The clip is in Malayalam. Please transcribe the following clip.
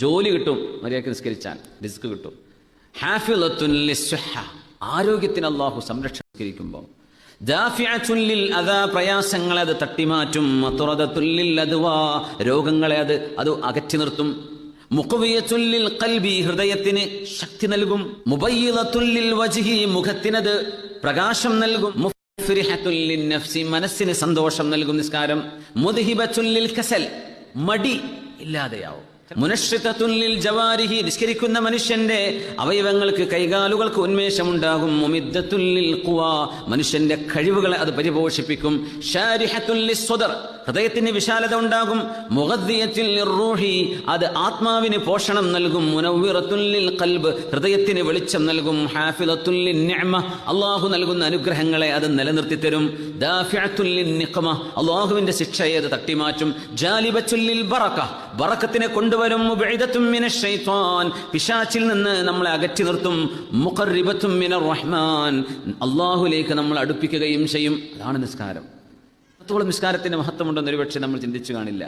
ജോലി കിട്ടും, മര്യാദയ്ക്ക് നിസ്കരിച്ചാൽ റിസ്ക് കിട്ടും. ഹാഫിളത്തുൻ ലിസ്സുഹ, ആരോഗ്യത്തിന് അല്ലാഹു സംരക്ഷിക്കുമ്പോൾ. ദാഫിഅത്തുൻ ലിൽ അദാ, പ്രയാസങ്ങളെ അത് തട്ടിമാറ്റും. മത്റദത്തുൻ ലിൽ അദ്വാ, രോഗങ്ങളെ അത് അകറ്റി നിർത്തും. മുഖവിയത്തുൻ ലിൽ ഖൽബി, ഹൃദയത്തിന് ശക്തി നൽകും. മുബയ്യിളത്തുൻ ലിൽ വജ്ഹി, മുഖത്തിനത് പ്രകാശം നൽകും. മുഫ്രിഹത്തുൻ ലിൻ നഫ്സി, മനസ്സിന് സന്തോഷം നൽകും നിസ്കാരം. മുദ്ഹിബത്തുൻ ലിൽ കസൽ, മടി ഇല്ലാതെയാവും. മുനശ്രിതത്തുൻ ലിൽ ജവാരിഹി, നിസ്കരിക്കുന്ന മനുഷ്യന്റെ അവയവങ്ങൾക്ക്, കൈകാലുകൾക്ക് ഉന്മേഷമുണ്ടാകും. മുമിദ്ദത്തുൻ ലിൽ ഖുവാ, മനുഷ്യന്റെ കഴിവുകളെ അത് പരിപോഷിപ്പിക്കും. ശാരിഹത്തുൻ ലിസ്സദർ, ഹൃദയത്തിന് വിശാലത ഉണ്ടാകും. മുഗദ്ദിയത്തുൻ ലിർറൂഹി, അത് ആത്മാവിന് പോഷണം നൽകും. മുനവ്വിറത്തുൻ ലിൽ ഖൽബ്, ഹൃദയത്തിന് വെളിച്ചം നൽകും. ഹാഫിളത്തുൻ ലിന്നിഅമ, അല്ലാഹു നൽകുന്ന അനുഗ്രഹങ്ങളെ അത് നിലനിർത്തി തരും. ദാഫിഅത്തുൻ ലിന്നിഖമ, അല്ലാഹുവിന്റെ ശിക്ഷയെ അത് തട്ടിമാറ്റും. ജാലിബത്തുൻ ലിൽ ബറക, ബറക്കത്തിനെ കൊണ്ടുവരും. മുബഇദത്തുൻ മിനശ് ശൈത്വാൻ, പിശാചിൽ നിന്ന് നമ്മളെ അകറ്റി നിർത്തും. മുഖർരിബത്തുൻ മിനർ റഹ്മാൻ, അല്ലാഹുവിലേക്ക് നമ്മൾ അടുപ്പിക്കുകയും ചെയ്യും. അതാണ് നിസ്കാരം. അത്രത്തോളം നിസ്കാരത്തിന്റെ മഹത്വമുണ്ടെന്ന് ഒരുപക്ഷെ നമ്മൾ ചിന്തിച്ചു കാണില്ല.